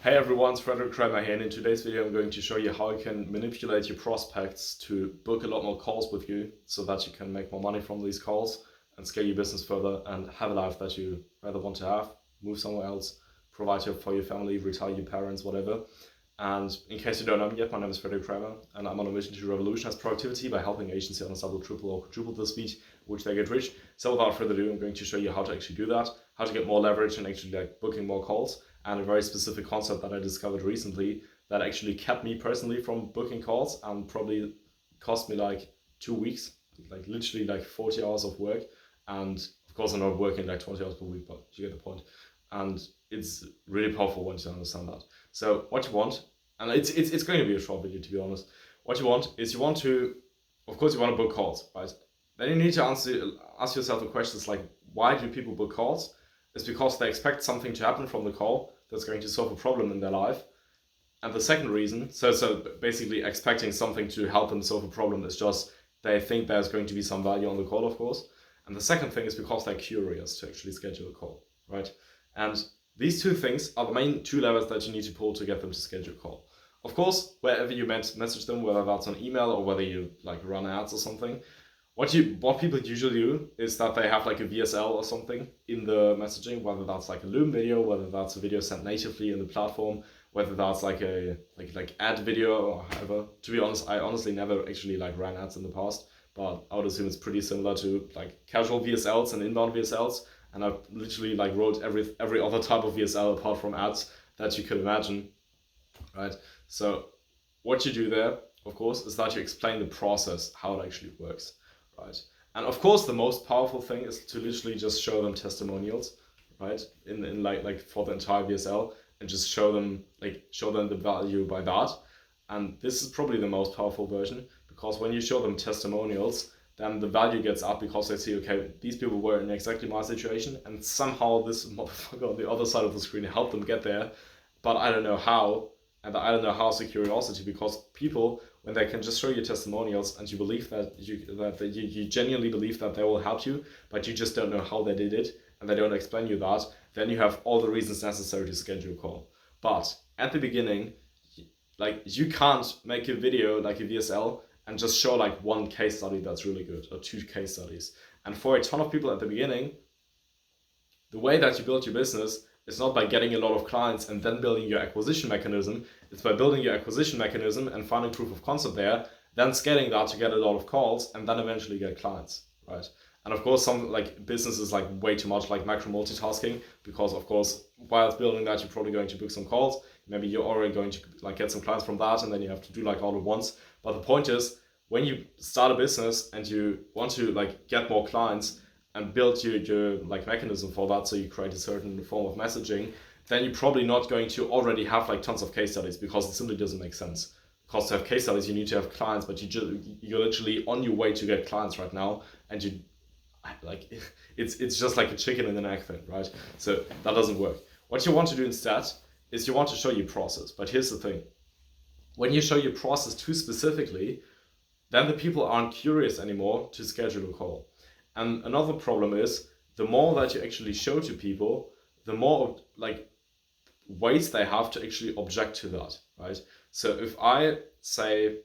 Hey everyone, it's Frederick Kramer here, and in today's video I'm going to show you how you can manipulate your prospects to book a lot more calls with you so that you can make more money from these calls and scale your business further and have a life that you rather want to have, move somewhere else, provide for your family, retire your parents, whatever. And in case you don't know me yet, my name is Frederick Kramer and I'm on a mission to revolutionize productivity by helping agency owners double, triple or quadruple the speed which they get rich. So without further ado, I'm going to show you how to actually do that, how to get more leverage and actually like booking more calls, and a very specific concept that I discovered recently that actually kept me personally from booking calls and probably cost me like 2 weeks, like literally like 40 hours of work. And of course I'm not working like 20 hours per week, but you get the point. And it's really powerful once you understand that. So what you want, and it's going to be a short video to be honest, what you want is you want to book calls, right? Then you need to ask yourself the questions like, why do people book calls? It's because they expect something to happen from the call that's going to solve a problem in their life. And the second reason, so basically expecting something to help them solve a problem is just they think there's going to be some value on the call, of course. And the second thing is because they're curious to actually schedule a call, right? And these two things are the main two levers that you need to pull to get them to schedule a call. Of course, wherever you message them, whether that's on email or whether you like run ads or something, what people usually do is that they have like a VSL or something in the messaging, whether that's like a Loom video, whether that's a video sent natively in the platform, whether that's like a ad video or however. To be honest, I honestly never actually like ran ads in the past, but I would assume it's pretty similar to like casual VSLs and inbound VSLs. And I've literally like wrote every other type of VSL apart from ads that you could imagine, right? So what you do there, of course, is that you explain the process, how it actually works. Right. And of course, the most powerful thing is to literally just show them testimonials, right? In like for the entire VSL, and just show them the value by that. And this is probably the most powerful version, because when you show them testimonials, then the value gets up because they see, okay, these people were in exactly my situation, and somehow this motherfucker on the other side of the screen helped them get there, but I don't know how. And I don't know how's the curiosity, because people, when they can just show you testimonials and you believe that you genuinely believe that they will help you, but you just don't know how they did it and they don't explain you that, then you have all the reasons necessary to schedule a call. But at the beginning, like you can't make a video like a VSL and just show like one case study that's really good or two case studies. And for a ton of people at the beginning, the way that you build your business is not by getting a lot of clients and then building your acquisition mechanism. It's by building your acquisition mechanism and finding proof of concept there, then scaling that to get a lot of calls and then eventually get clients, right? And of course, some like businesses like way too much like macro multitasking, because of course, while building that, you're probably going to book some calls. Maybe you're already going to like get some clients from that, and then you have to do like all at once. But the point is, when you start a business and you want to like get more clients, and build your like mechanism for that, so you create a certain form of messaging, then you're probably not going to already have like tons of case studies, because it simply doesn't make sense. Because to have case studies, you need to have clients, but you're literally on your way to get clients right now, and you like it's just like a chicken and an egg thing, right? So that doesn't work. What you want to do instead is you want to show your process. But here's the thing: when you show your process too specifically, then the people aren't curious anymore to schedule a call. And another problem is, the more that you actually show to people, the more like ways they have to actually object to that, right? So if I say,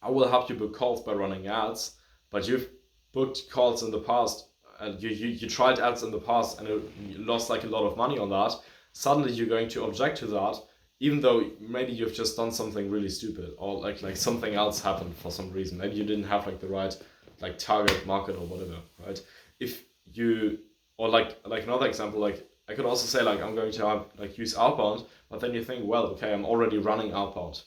I will help you book calls by running ads, but you've booked calls in the past, and you tried ads in the past and you lost like a lot of money on that, suddenly you're going to object to that, even though maybe you've just done something really stupid, or like something else happened for some reason. Maybe you didn't have like the right like target market or whatever, right? If you, or like another example, like I could also say like I'm going to have, like use outbound, but then you think, well, okay, I'm already running outbound.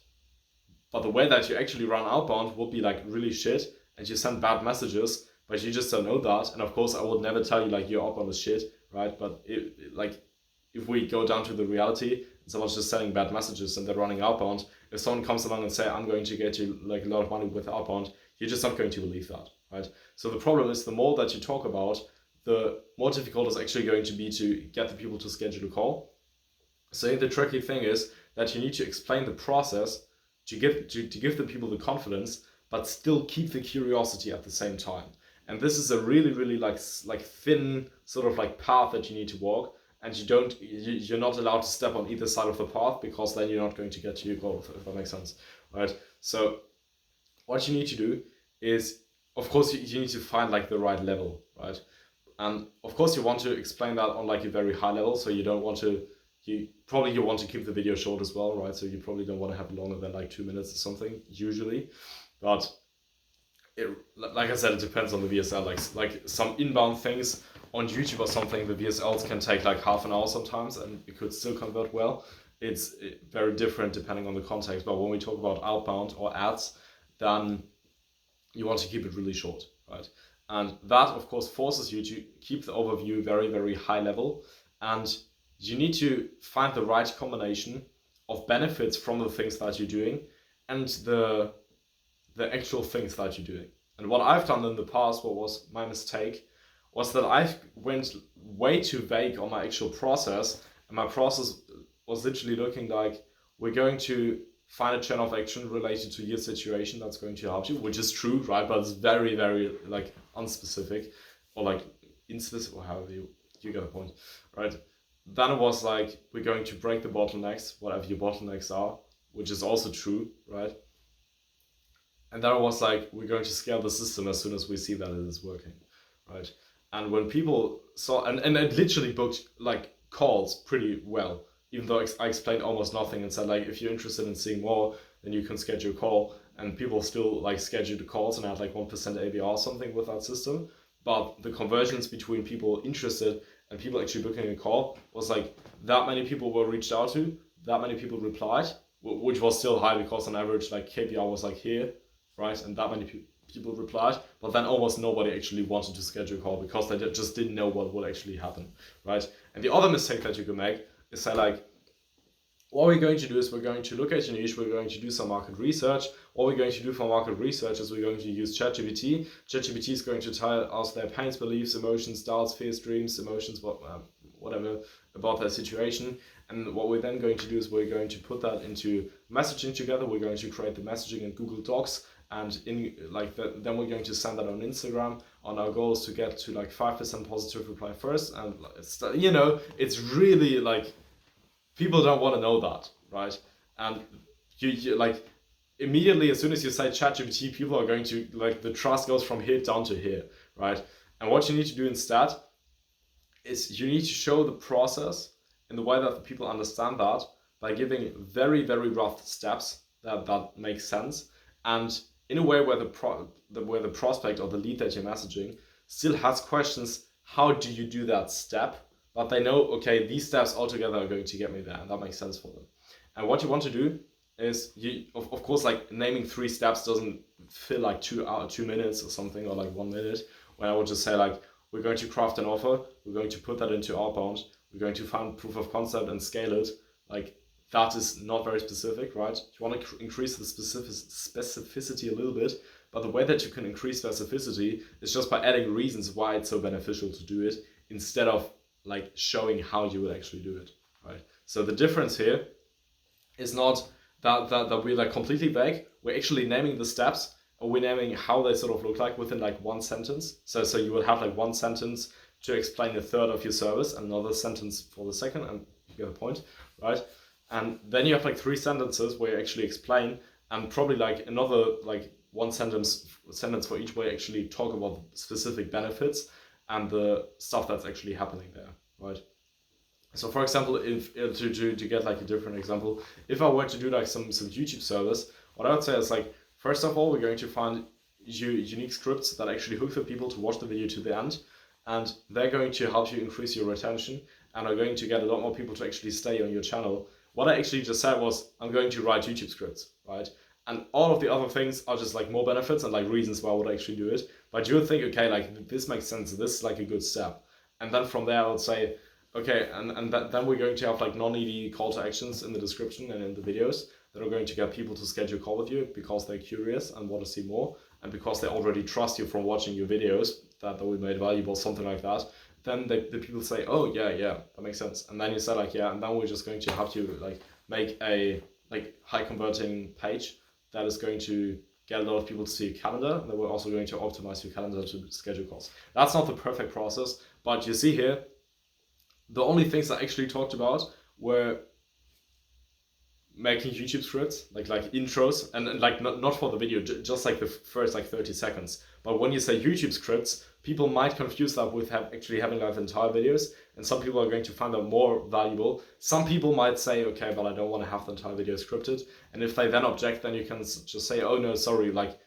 But the way that you actually run outbound would be like really shit, and you send bad messages, but you just don't know that. And of course, I would never tell you like your outbound is shit, right? But like if we go down to the reality, someone's just sending bad messages and they're running outbound, if someone comes along and say, I'm going to get you like a lot of money with outbound, you're just not going to believe that, right? So the problem is, the more that you talk about, the more difficult it's actually going to be to get the people to schedule a call. So the tricky thing is that you need to explain the process to give the people the confidence, but still keep the curiosity at the same time. And this is a really like thin sort of like path that you need to walk. and you're not allowed to step on either side of the path, because then you're not going to get to your goal, if that makes sense, right? So what you need to do is, of course, you need to find like the right level, right? And of course you want to explain that on like a very high level, so you don't want to, you want to keep the video short as well, right? So you probably don't want to have longer than like 2 minutes or something usually, but like I said, it depends on the VSL. Like some inbound things on YouTube or something, the VSLs can take like half an hour sometimes, and it could still convert well. It's very different depending on the context, but when we talk about outbound or ads, then you want to keep it really short, right? And that, of course, forces you to keep the overview very, very high level. And you need to find the right combination of benefits from the things that you're doing and the actual things that you're doing. And what I've done in the past, what was my mistake, was that I went way too vague on my actual process. And my process was literally looking like, we're going to find a chain of action related to your situation that's going to help you, which is true, right? But it's very, very like unspecific, or like inspecific, or however you get the point, right? Then it was like, we're going to break the bottlenecks, whatever your bottlenecks are, which is also true, right? And then it was like, we're going to scale the system as soon as we see that it is working, right? And when people saw, and it literally booked like calls pretty well, even though I explained almost nothing and said like, if you're interested in seeing more, then you can schedule a call, and people still like scheduled the calls and had like 1% ABR or something with that system. But the conversions between people interested and people actually booking a call was like, that many people were reached out to, that many people replied, which was still high, because on average like KPI was like here, right? And that many people replied, but then almost nobody actually wanted to schedule a call because they just didn't know what would actually happen, right? And the other mistake that you can make is say like, what we're going to do is we're going to look at your niche, we're going to do some market research. What we're going to do for market research is we're going to use ChatGPT. ChatGPT is going to tell us their pains, beliefs, emotions, doubts, fears, dreams, emotions, whatever about their situation. And what we're then going to do is we're going to put that into messaging together. We're going to create the messaging in Google Docs, and then we're going to send that on Instagram. On our goal is to get to like 5% positive reply first, and it's really like, people don't want to know that, right? And you like, immediately as soon as you say ChatGPT, people are going to like, the trust goes from here down to here, right? And what you need to do instead is you need to show the process in the way that the people understand that, by giving very, very rough steps that make sense, and in a way where the prospect or the lead that you're messaging still has questions. How do you do that step? But they know, okay, these steps altogether are going to get me there, and that makes sense for them. And what you want to do is, of course, like naming 3 steps doesn't fill like 2 minutes or something, or like 1 minute. When I would just say like, we're going to craft an offer, we're going to put that into outbound, we're going to find proof of concept and scale it. Like, that is not very specific, right? You want to increase the specificity a little bit, but the way that you can increase specificity is just by adding reasons why it's so beneficial to do it, instead of like showing how you would actually do it, right? So the difference here is not that we're like completely vague. We're actually naming the steps, or we're naming how they sort of look like within like 1 sentence. So you would have like 1 sentence to explain a third of your service, and another sentence for the second, and you get the point, right? And then you have like 3 sentences where you actually explain, and probably like another like 1 sentence for each, where you actually talk about specific benefits and the stuff that's actually happening there, right? So for example, if to get like a different example, if I were to do like some YouTube service, what I would say is like, first of all, we're going to find unique scripts that actually hook the people to watch the video to the end, and they're going to help you increase your retention, and are going to get a lot more people to actually stay on your channel. What I actually just said was, I'm going to write YouTube scripts, right? And all of the other things are just like more benefits and like reasons why I would actually do it. But you would think, okay, like this makes sense, this is like a good step. And then from there I would say, okay, and then we're going to have like non-ED call to actions in the description and in the videos that are going to get people to schedule a call with you because they're curious and want to see more, and because they already trust you from watching your videos that we made valuable, something like that. Then the people say, oh yeah, that makes sense. And then you say like, yeah, and then we're just going to have to like make a like high converting page that is going to get a lot of people to see your calendar, and then we're also going to optimize your calendar to schedule calls. That's not the perfect process, but you see here, The only things I actually talked about were making YouTube scripts, like intros, and like not for the video, just like the first like 30 seconds. But when you say YouTube scripts, people might confuse that with actually having like entire videos, and some people are going to find that more valuable. Some people might say, okay, but I don't want to have the entire video scripted, and if they then object, then you can just say, oh no, sorry, like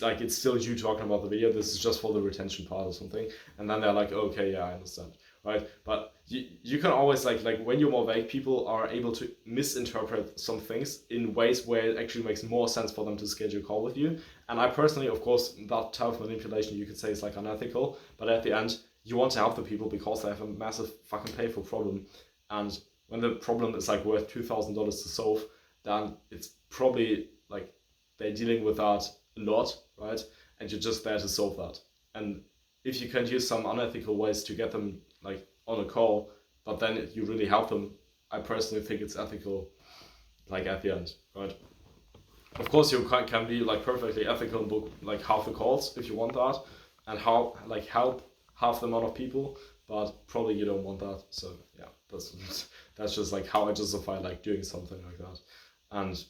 like it's still you talking about the video, this is just for the retention part or something, and then they're like, oh, okay, yeah, I understand. Right, but you can always like when you're more vague, people are able to misinterpret some things in ways where it actually makes more sense for them to schedule a call with you. And I personally, of course, that type of manipulation you could say is like unethical, but at the end you want to help the people because they have a massive fucking painful problem, and when the problem is like worth $2,000 to solve, then it's probably like they're dealing with that a lot, right? And you're just there to solve that. And if you can use some unethical ways to get them like on a call, but then you really help them, I personally think it's ethical, like at the end, right? Of course, you can be like perfectly ethical and book like half the calls if you want that, and help half the amount of people, but probably you don't want that. So yeah, that's just like how I justify like doing something like that, and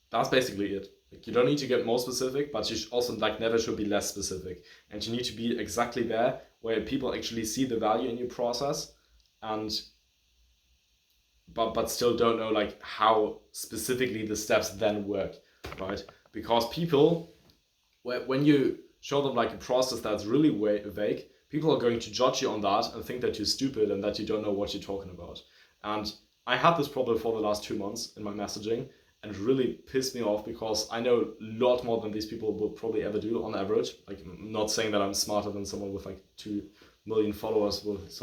that's basically it. Like, you don't need to get more specific, but you also like never should be less specific, and you need to be exactly there where people actually see the value in your process, and but still don't know like how specifically the steps then work, right? Because people, when you show them like a process that's really vague, people are going to judge you on that and think that you're stupid and that you don't know what you're talking about. And I had this problem for the last 2 months in my messaging, and it really pissed me off because I know a lot more than these people will probably ever do on average. Like, I'm not saying that I'm smarter than someone with like 2 million followers, with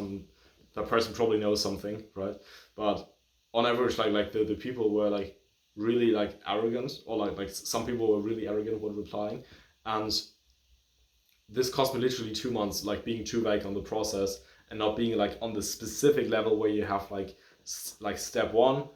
that person probably knows something, right? But on average, like the people were like really like arrogant, or like some people were really arrogant when replying, and this cost me literally 2 months, like being too vague on the process and not being like on the specific level where you have like step 1,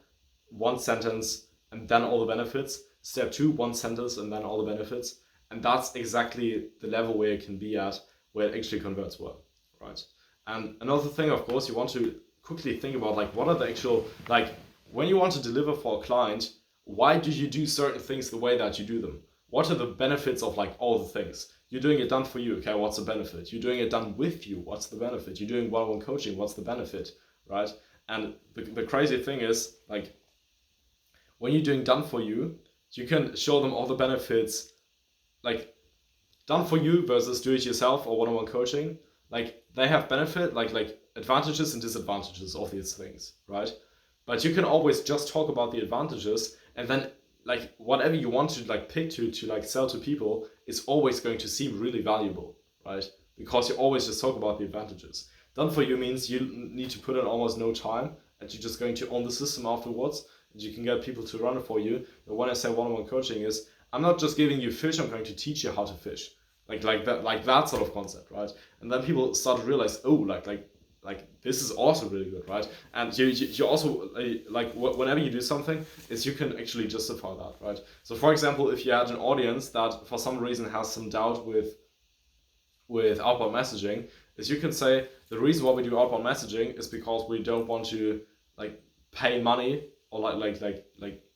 1 sentence, and then all the benefits. Step 2, 1 sentence, and then all the benefits. And that's exactly the level where it can be at, where it actually converts well, right? And another thing, of course, you want to quickly think about like what are the actual, like when you want to deliver for a client, why do you do certain things the way that you do them? What are the benefits of like all the things? You're doing it done for you, okay, what's the benefit? You're doing it done with you, what's the benefit? You're doing one-on-one coaching, what's the benefit, right? And the crazy thing is, like, when you're doing done for you, you can show them all the benefits, like done for you versus do it yourself or one-on-one coaching. Like, they have benefit, like advantages and disadvantages of these things, right? But you can always just talk about the advantages, and then like whatever you want to like pick to like sell to people is always going to seem really valuable, right? Because you always just talk about the advantages. Done for you means you need to put in almost no time, and you're just going to own the system afterwards, and you can get people to run it for you. But when I say one-on-one coaching is, I'm not just giving you fish, I'm going to teach you how to fish. Like that sort of concept, right? And then people start to realize, oh, like this is also really good, right? And you also like whenever you do something, is you can actually justify that, right? So for example, if you had an audience that for some reason has some doubt with outbound messaging, is you can say the reason why we do outbound messaging is because we don't want to like pay money or like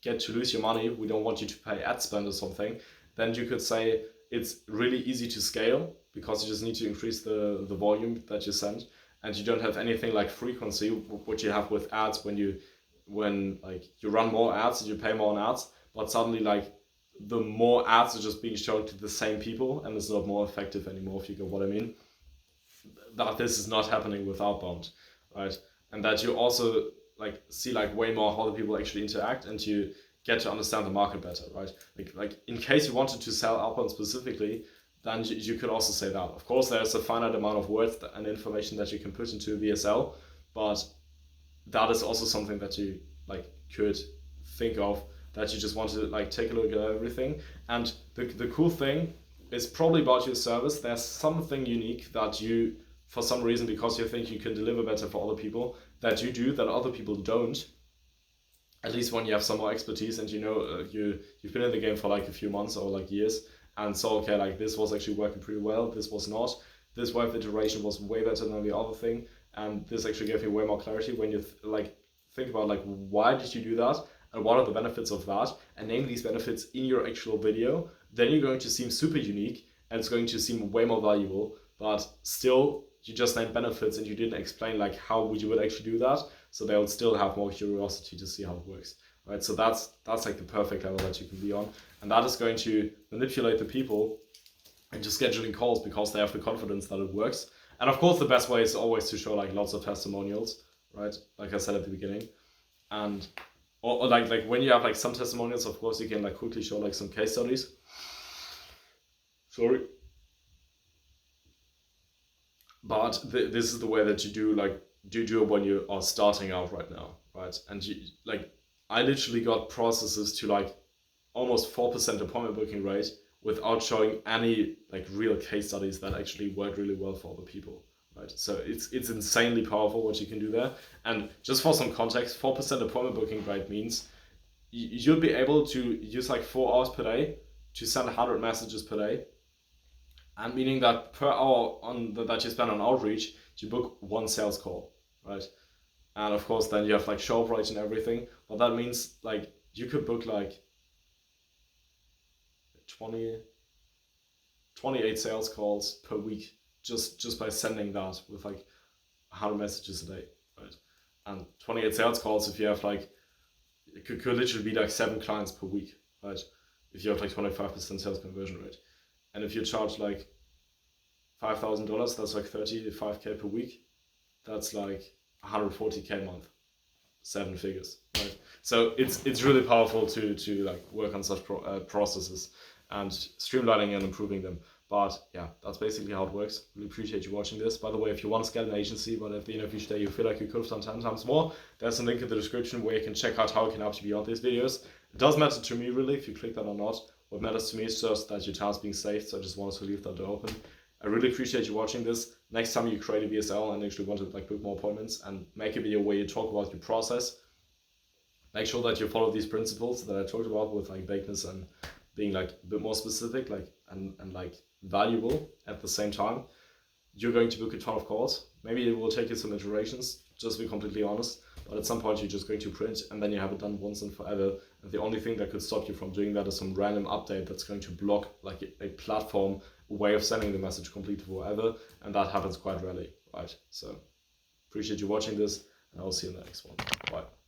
get to lose your money. We don't want you to pay ad spend or something. Then you could say it's really easy to scale because you just need to increase the volume that you send, and you don't have anything like frequency, what you have with ads when like you run more ads and you pay more on ads, but suddenly like the more ads are just being shown to the same people and it's not more effective anymore, if you get what I mean. That this is not happening with outbound, right? And that you also like see like way more how the people actually interact, and you get to understand the market better, right? Like in case you wanted to sell outbound specifically, then you could also say that. Of course, there's a finite amount of words and information that you can put into a VSL, but that is also something that you like could think of, that you just want to like take a look at everything. And the cool thing is probably about your service, there's something unique that you, for some reason, because you think you can deliver better for other people, that you do that other people don't. At least when you have some more expertise and you know you've been in the game for like a few months or like years, and so okay, like this was actually working pretty well, this was not, this web iteration was way better than the other thing, And this actually gave me way more clarity when you think about like, why did you do that and what are the benefits of that, and name these benefits in your actual video. Then you're going to seem super unique and it's going to seem way more valuable. But still, you just named benefits and you didn't explain like how you would actually do that, so they would still have more curiosity to see how it works, right? So that's like the perfect level that you can be on, and that is going to manipulate the people into scheduling calls because they have the confidence that it works. And of course, the best way is always to show like lots of testimonials, right? Like I said at the beginning, and or like when you have like some testimonials, of course you can like quickly show like some case studies. Sorry. But this is the way that you do it when you are starting out right now, right? And you like, I literally got processes to like almost 4% appointment booking rate without showing any like real case studies that actually work really well for other people, right? So it's insanely powerful what you can do there. And just for some context, 4% appointment booking rate means you'll be able to use like 4 hours per day to send 100 messages per day. And meaning that per hour that you spend on outreach, you book 1 sales call, right? And of course, then you have like show up rate and everything. But that means like you could book like 28 sales calls per week just by sending that with like 100 messages a day, right? And 28 sales calls, if you have like, it could literally be like 7 clients per week, right? If you have like 25% sales conversion rate. And if you charge like $5,000, that's like 35K per week. That's like 140K a month, 7 figures, right? So it's really powerful to like work on such processes and streamlining and improving them. But yeah, that's basically how it works. Really appreciate you watching this. By the way, if you want to scale an agency, but at the end of each day you feel like you could have done 10 times more, there's a link in the description where you can check out how I can help you beyond these videos. It does matter to me really if you click that or not. What matters to me is just that your time is being saved, so I just wanted to leave that door open. I really appreciate you watching this. Next time you create a VSL and actually want to like book more appointments and make a video where you talk about your process, make sure that you follow these principles that I talked about with like vagueness and being like a bit more specific, like and like valuable at the same time. You're going to book a ton of calls. Maybe it will take you some iterations, just to be completely honest. But at some point you're just going to print and then you have it done once and forever. And the only thing that could stop you from doing that is some random update that's going to block like a platform way of sending the message completely forever. And that happens quite rarely, right? So appreciate you watching this and I'll see you in the next one. Bye.